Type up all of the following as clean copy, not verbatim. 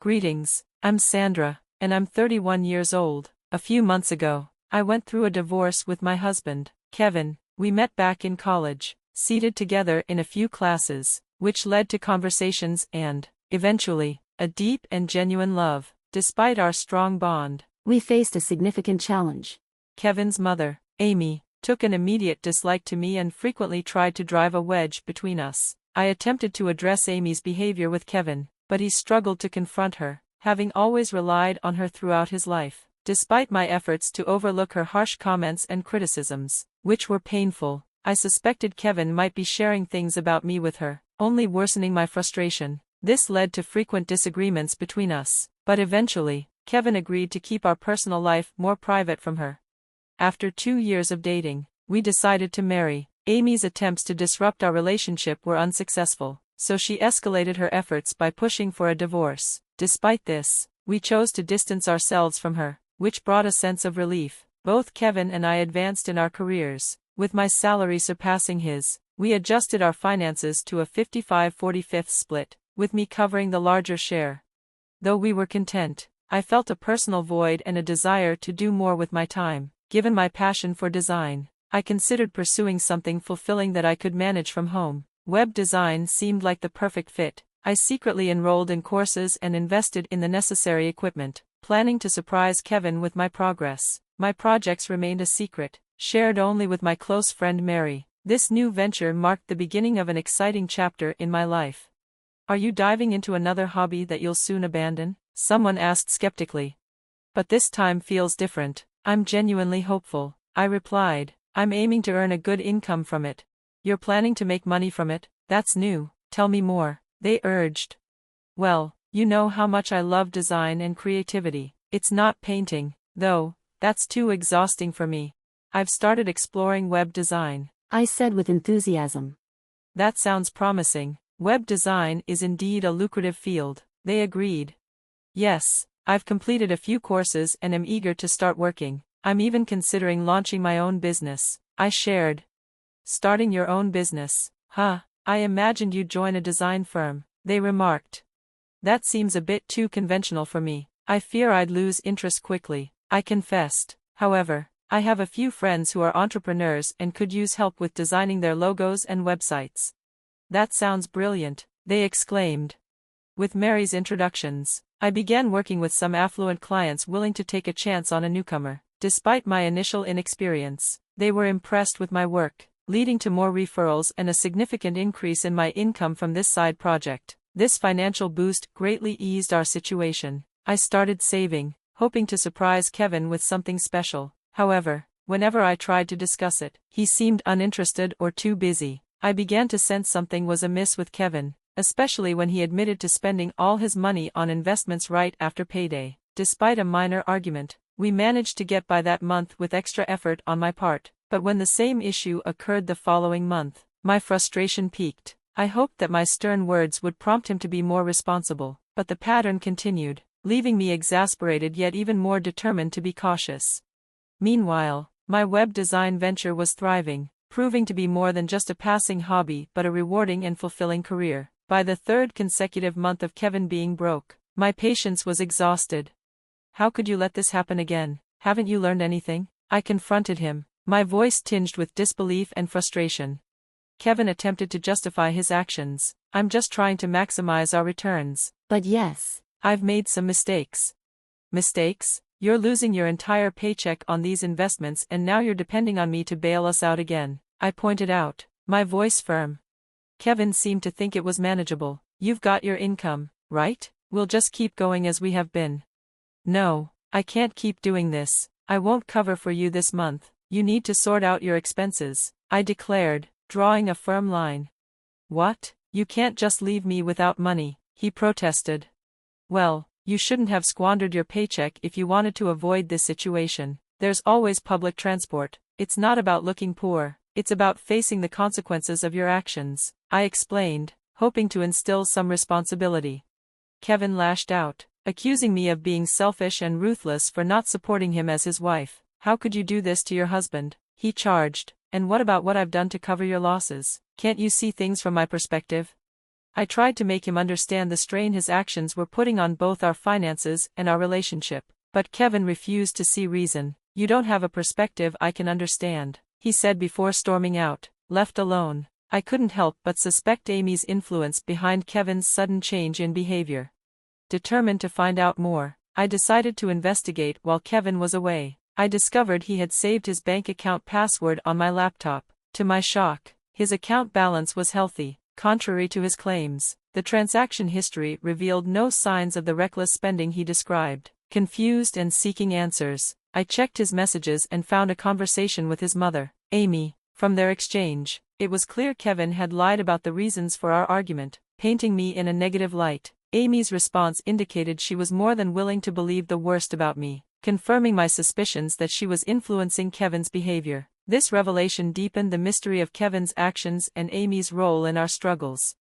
Greetings, I'm Sandra, and I'm 31 years old. A few months ago, I went through a divorce with my husband, Kevin. We met back in college, seated together in a few classes, which led to conversations and, eventually, a deep and genuine love. Despite our strong bond, we faced a significant challenge. Kevin's mother, Amy, took an immediate dislike to me and frequently tried to drive a wedge between us. I attempted to address Amy's behavior with Kevin, but he struggled to confront her, having always relied on her throughout his life. Despite my efforts to overlook her harsh comments and criticisms, which were painful, I suspected Kevin might be sharing things about me with her, only worsening my frustration. This led to frequent disagreements between us, but eventually, Kevin agreed to keep our personal life more private from her. After 2 years of dating, we decided to marry. Amy's attempts to disrupt our relationship were unsuccessful, so she escalated her efforts by pushing for a divorce. Despite this, we chose to distance ourselves from her, which brought a sense of relief. Both Kevin and I advanced in our careers, with my salary surpassing his. We adjusted our finances to a 55-45 split, with me covering the larger share. Though we were content, I felt a personal void and a desire to do more with my time. Given my passion for design, I considered pursuing something fulfilling that I could manage from home. Web design seemed like the perfect fit. I secretly enrolled in courses and invested in the necessary equipment, planning to surprise Kevin with my progress. My projects remained a secret, shared only with my close friend Mary. This new venture marked the beginning of an exciting chapter in my life. Are you diving into another hobby that you'll soon abandon? Someone asked skeptically. But this time feels different. I'm genuinely hopeful, I replied. I'm aiming to earn a good income from it. You're planning to make money from it? That's new. Tell me more, they urged. Well, you know how much I love design and creativity. It's not painting, though. That's too exhausting for me. I've started exploring web design, I said with enthusiasm. That sounds promising. Web design is indeed a lucrative field, they agreed. Yes, I've completed a few courses and am eager to start working. I'm even considering launching my own business, I shared. Starting your own business? Huh, I imagined you'd join a design firm, they remarked. That seems a bit too conventional for me. I fear I'd lose interest quickly, I confessed. However, I have a few friends who are entrepreneurs and could use help with designing their logos and websites. That sounds brilliant, they exclaimed. With Mary's introductions, I began working with some affluent clients willing to take a chance on a newcomer. Despite my initial inexperience, they were impressed with my work, leading to more referrals and a significant increase in my income from this side project. This financial boost greatly eased our situation. I started saving, hoping to surprise Kevin with something special. However, whenever I tried to discuss it, he seemed uninterested or too busy. I began to sense something was amiss with Kevin, especially when he admitted to spending all his money on investments right after payday. Despite a minor argument, we managed to get by that month with extra effort on my part. But when the same issue occurred the following month, my frustration peaked. I hoped that my stern words would prompt him to be more responsible, but the pattern continued, leaving me exasperated yet even more determined to be cautious. Meanwhile, my web design venture was thriving, proving to be more than just a passing hobby but a rewarding and fulfilling career. By the third consecutive month of Kevin being broke, my patience was exhausted. How could you let this happen again? Haven't you learned anything? I confronted him, my voice tinged with disbelief and frustration. Kevin attempted to justify his actions. I'm just trying to maximize our returns. But yes, I've made some mistakes. Mistakes? You're losing your entire paycheck on these investments and now you're depending on me to bail us out again, I pointed out, my voice firm. Kevin seemed to think it was manageable. You've got your income, right? We'll just keep going as we have been. No, I can't keep doing this. I won't cover for you this month. You need to sort out your expenses, I declared, drawing a firm line. What? You can't just leave me without money, he protested. Well, you shouldn't have squandered your paycheck if you wanted to avoid this situation. There's always public transport. It's not about looking poor, it's about facing the consequences of your actions, I explained, hoping to instill some responsibility. Kevin lashed out, accusing me of being selfish and ruthless for not supporting him as his wife. How could you do this to your husband? He charged. And what about what I've done to cover your losses? Can't you see things from my perspective? I tried to make him understand the strain his actions were putting on both our finances and our relationship. But Kevin refused to see reason. "You don't have a perspective I can understand," he said before storming out. Left alone, I couldn't help but suspect Amy's influence behind Kevin's sudden change in behavior. Determined to find out more, I decided to investigate while Kevin was away. I discovered he had saved his bank account password on my laptop. To my shock, his account balance was healthy, contrary to his claims. The transaction history revealed no signs of the reckless spending he described. Confused and seeking answers, I checked his messages and found a conversation with his mother, Amy. From their exchange, it was clear Kevin had lied about the reasons for our argument, painting me in a negative light. Amy's response indicated she was more than willing to believe the worst about me, confirming my suspicions that she was influencing Kevin's behavior. This revelation deepened the mystery of Kevin's actions and Amy's role in our struggles.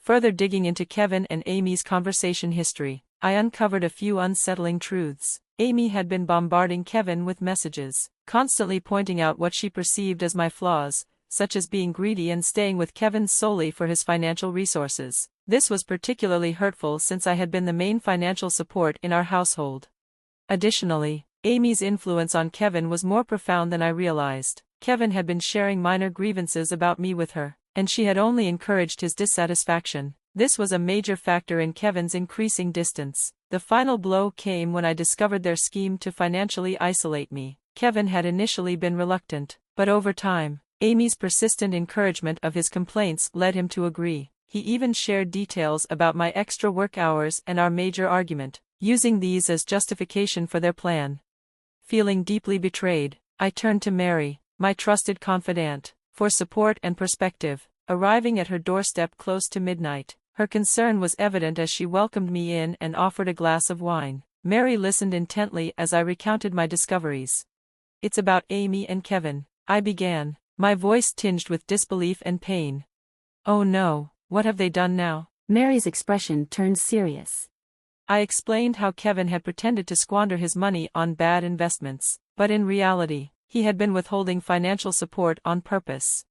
Further digging into Kevin and Amy's conversation history, I uncovered a few unsettling truths. Amy had been bombarding Kevin with messages, constantly pointing out what she perceived as my flaws, such as being greedy and staying with Kevin solely for his financial resources. This was particularly hurtful since I had been the main financial support in our household. Additionally, Amy's influence on Kevin was more profound than I realized. Kevin had been sharing minor grievances about me with her, and she had only encouraged his dissatisfaction. This was a major factor in Kevin's increasing distance. The final blow came when I discovered their scheme to financially isolate me. Kevin had initially been reluctant, but over time, Amy's persistent encouragement of his complaints led him to agree. He even shared details about my extra work hours and our major argument, using these as justification for their plan. Feeling deeply betrayed, I turned to Mary, my trusted confidant, for support and perspective. Arriving at her doorstep close to midnight, her concern was evident as she welcomed me in and offered a glass of wine. Mary listened intently as I recounted my discoveries. "It's about Amy and Kevin," I began, my voice tinged with disbelief and pain. "Oh no, what have they done now?" Mary's expression turned serious. I explained how Kevin had pretended to squander his money on bad investments, but in reality, he had been withholding financial support on purpose.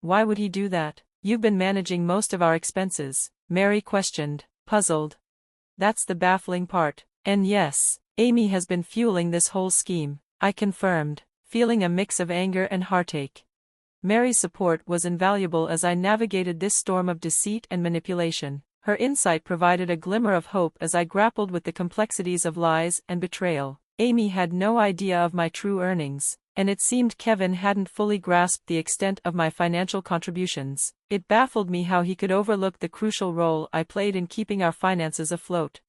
"Why would he do that? You've been managing most of our expenses," Mary questioned, puzzled. "That's the baffling part. And yes, Amy has been fueling this whole scheme," I confirmed, feeling a mix of anger and heartache. Mary's support was invaluable as I navigated this storm of deceit and manipulation. Her insight provided a glimmer of hope as I grappled with the complexities of lies and betrayal. Amy had no idea of my true earnings, and it seemed Kevin hadn't fully grasped the extent of my financial contributions. It baffled me how he could overlook the crucial role I played in keeping our finances afloat.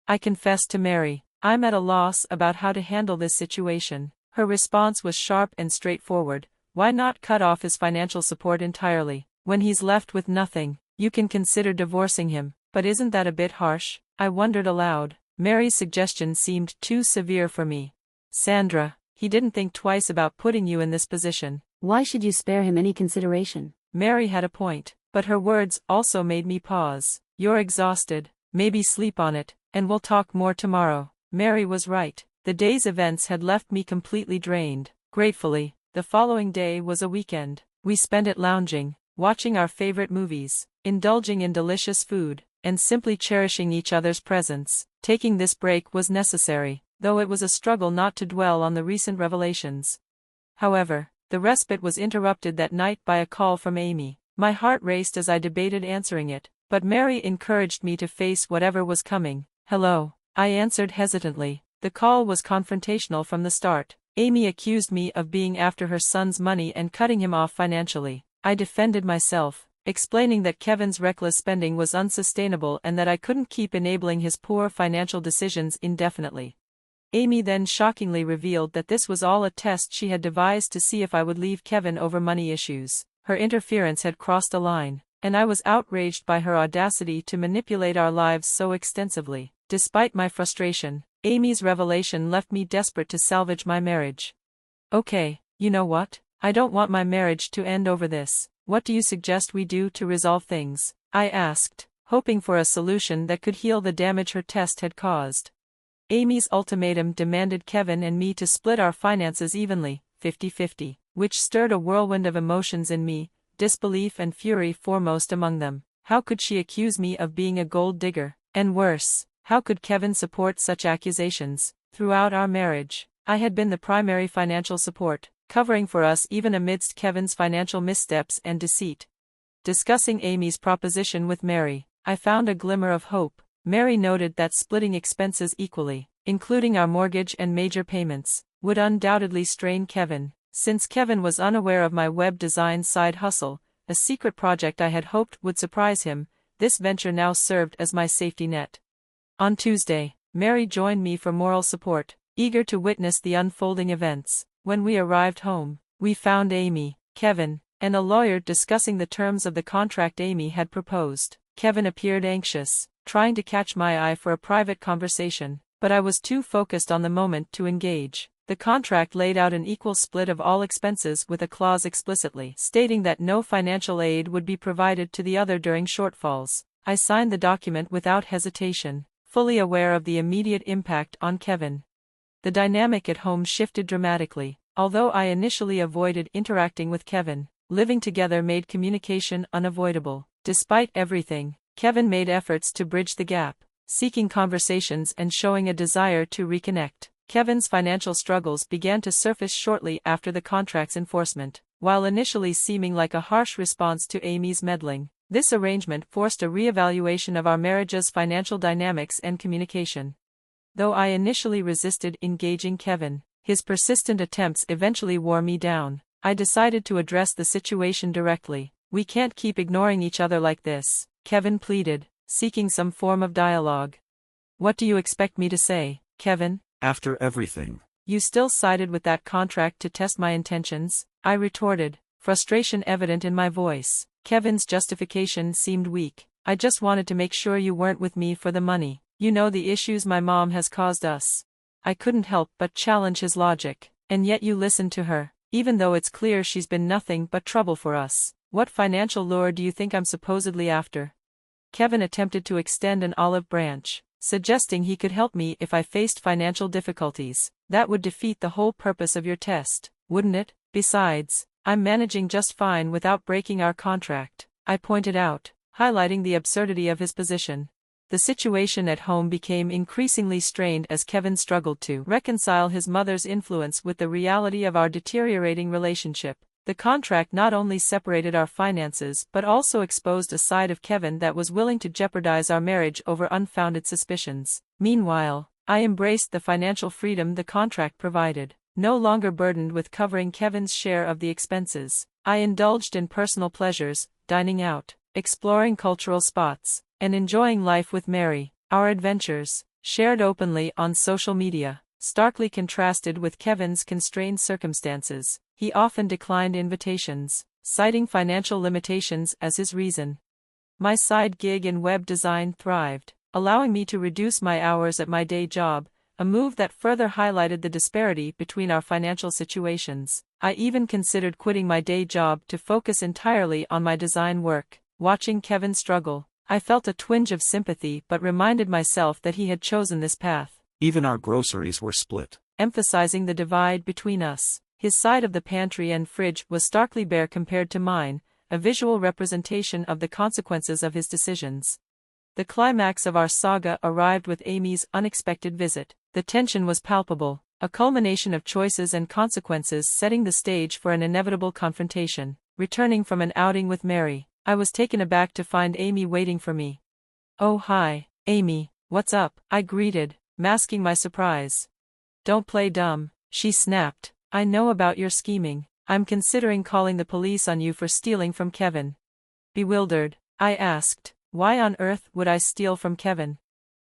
I confessed to Mary, "I'm at a loss about how to handle this situation." Her response was sharp and straightforward. "Why not cut off his financial support entirely? When he's left with nothing, you can consider divorcing him." "But isn't that a bit harsh?" I wondered aloud. Mary's suggestion seemed too severe for me. "Sandra, he didn't think twice about putting you in this position." Why should you spare him any consideration? Mary had a point, but her words also made me pause. "You're exhausted, maybe sleep on it, and we'll talk more tomorrow." Mary was right. The day's events had left me completely drained. Gratefully, the following day was a weekend. We spent it lounging, watching our favorite movies, indulging in delicious food, and simply cherishing each other's presence. Taking this break was necessary, though it was a struggle not to dwell on the recent revelations. However, the respite was interrupted that night by a call from Amy. My heart raced as I debated answering it, but Mary encouraged me to face whatever was coming. "Hello," I answered hesitantly. The call was confrontational from the start. Amy accused me of being after her son's money and cutting him off financially. I defended myself, explaining that Kevin's reckless spending was unsustainable and that I couldn't keep enabling his poor financial decisions indefinitely. Amy then shockingly revealed that this was all a test she had devised to see if I would leave Kevin over money issues. Her interference had crossed a line, and I was outraged by her audacity to manipulate our lives so extensively. Despite my frustration, Amy's revelation left me desperate to salvage my marriage. "Okay, you know what? I don't want my marriage to end over this. What do you suggest we do to resolve things?" I asked, hoping for a solution that could heal the damage her test had caused. Amy's ultimatum demanded Kevin and me to split our finances evenly, 50-50, which stirred a whirlwind of emotions in me, disbelief and fury foremost among them. How could she accuse me of being a gold digger? And worse, how could Kevin support such accusations? Throughout our marriage, I had been the primary financial support, covering for us even amidst Kevin's financial missteps and deceit. Discussing Amy's proposition with Mary, I found a glimmer of hope. Mary noted that splitting expenses equally, including our mortgage and major payments, would undoubtedly strain Kevin. Since Kevin was unaware of my web design side hustle, a secret project I had hoped would surprise him, this venture now served as my safety net. On Tuesday, Mary joined me for moral support, eager to witness the unfolding events. When we arrived home, we found Amy, Kevin, and a lawyer discussing the terms of the contract Amy had proposed. Kevin appeared anxious, trying to catch my eye for a private conversation, but I was too focused on the moment to engage. The contract laid out an equal split of all expenses with a clause explicitly stating that no financial aid would be provided to the other during shortfalls. I signed the document without hesitation, fully aware of the immediate impact on Kevin. The dynamic at home shifted dramatically. Although I initially avoided interacting with Kevin, living together made communication unavoidable. Despite everything, Kevin made efforts to bridge the gap, seeking conversations and showing a desire to reconnect. Kevin's financial struggles began to surface shortly after the contract's enforcement. While initially seeming like a harsh response to Amy's meddling, this arrangement forced a re-evaluation of our marriage's financial dynamics and communication. Though I initially resisted engaging Kevin, his persistent attempts eventually wore me down. I decided to address the situation directly. "We can't keep ignoring each other like this," Kevin pleaded, seeking some form of dialogue. "What do you expect me to say, Kevin? After everything, You still sided with that contract to test my intentions?" I retorted, frustration evident in my voice. Kevin's justification seemed weak. "I just wanted to make sure you weren't with me for the money. You know the issues my mom has caused us." I couldn't help but challenge his logic. "And yet you listened to her, even though it's clear she's been nothing but trouble for us. What financial lure do you think I'm supposedly after?" Kevin attempted to extend an olive branch, suggesting he could help me if I faced financial difficulties. "That would defeat the whole purpose of your test, wouldn't it? Besides, I'm managing just fine without breaking our contract," I pointed out, highlighting the absurdity of his position. The situation at home became increasingly strained as Kevin struggled to reconcile his mother's influence with the reality of our deteriorating relationship. The contract not only separated our finances but also exposed a side of Kevin that was willing to jeopardize our marriage over unfounded suspicions. Meanwhile, I embraced the financial freedom the contract provided. No longer burdened with covering Kevin's share of the expenses, I indulged in personal pleasures, dining out, exploring cultural spots, and enjoying life with Mary. Our adventures, shared openly on social media, starkly contrasted with Kevin's constrained circumstances. He often declined invitations, citing financial limitations as his reason. My side gig in web design thrived, allowing me to reduce my hours at my day job, a move that further highlighted the disparity between our financial situations. I even considered quitting my day job to focus entirely on my design work. Watching Kevin struggle, I felt a twinge of sympathy but reminded myself that he had chosen this path. even our groceries were split. Emphasizing the divide between us. His side of the pantry and fridge was starkly bare compared to mine, a visual representation of the consequences of his decisions. The climax of our saga arrived with Amy's unexpected visit. The tension was palpable, a culmination of choices and consequences setting the stage for an inevitable confrontation. Returning from an outing with Mary, I was taken aback to find Amy waiting for me. "Oh hi, Amy, what's up?" I greeted, masking my surprise. "Don't play dumb," she snapped. "I know about your scheming. I'm considering calling the police on you for stealing from Kevin." Bewildered, I asked, "Why on earth would I steal from Kevin?"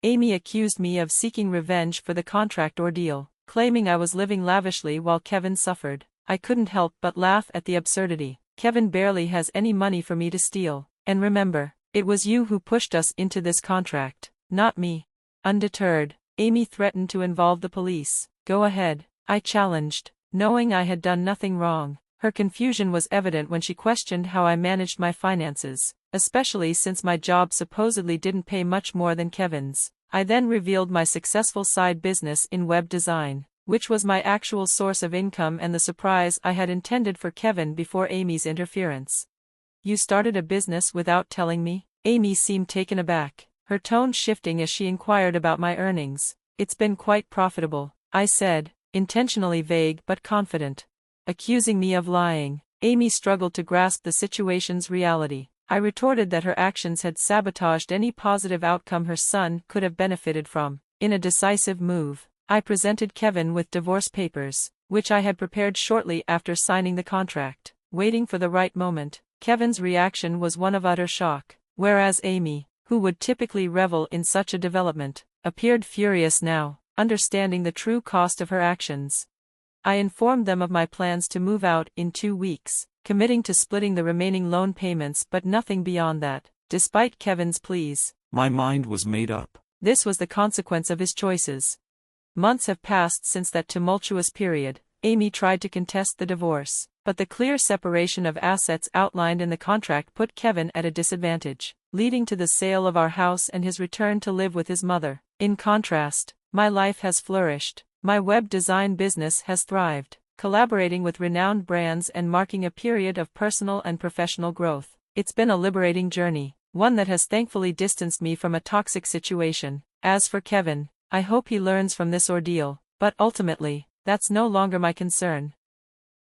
Amy accused me of seeking revenge for the contract ordeal, claiming I was living lavishly while Kevin suffered. I couldn't help but laugh at the absurdity. Kevin barely has any money for me to steal. And remember, it was you who pushed us into this contract, not me. Undeterred, Amy threatened to involve the police. "Go ahead," I challenged, knowing I had done nothing wrong. Her confusion was evident when she questioned how I managed my finances, especially since my job supposedly didn't pay much more than Kevin's. I then revealed my successful side business in web design, which was my actual source of income and the surprise I had intended for Kevin before Amy's interference. "You started a business without telling me?" Amy seemed taken aback, her tone shifting as she inquired about my earnings. It's been quite profitable, I said, intentionally vague but confident. Accusing me of lying, Amy struggled to grasp the situation's reality. I retorted that her actions had sabotaged any positive outcome her son could have benefited from. In a decisive move, I presented Kevin with divorce papers, which I had prepared shortly after signing the contract. Waiting for the right moment, Kevin's reaction was one of utter shock, whereas Amy, who would typically revel in such a development, appeared furious now, understanding the true cost of her actions. I informed them of my plans to move out in 2 weeks, committing to splitting the remaining loan payments but nothing beyond that. Despite Kevin's pleas, My mind was made up. this was the consequence of his choices. Months have passed since that tumultuous period. Amy tried to contest the divorce, but the clear separation of assets outlined in the contract put Kevin at a disadvantage, leading to the sale of our house and his return to live with his mother. In contrast, my life has flourished. My web design business has thrived, collaborating with renowned brands and marking a period of personal and professional growth. It's been a liberating journey, one that has thankfully distanced me from a toxic situation. As for Kevin, I hope he learns from this ordeal, but ultimately, that's no longer my concern.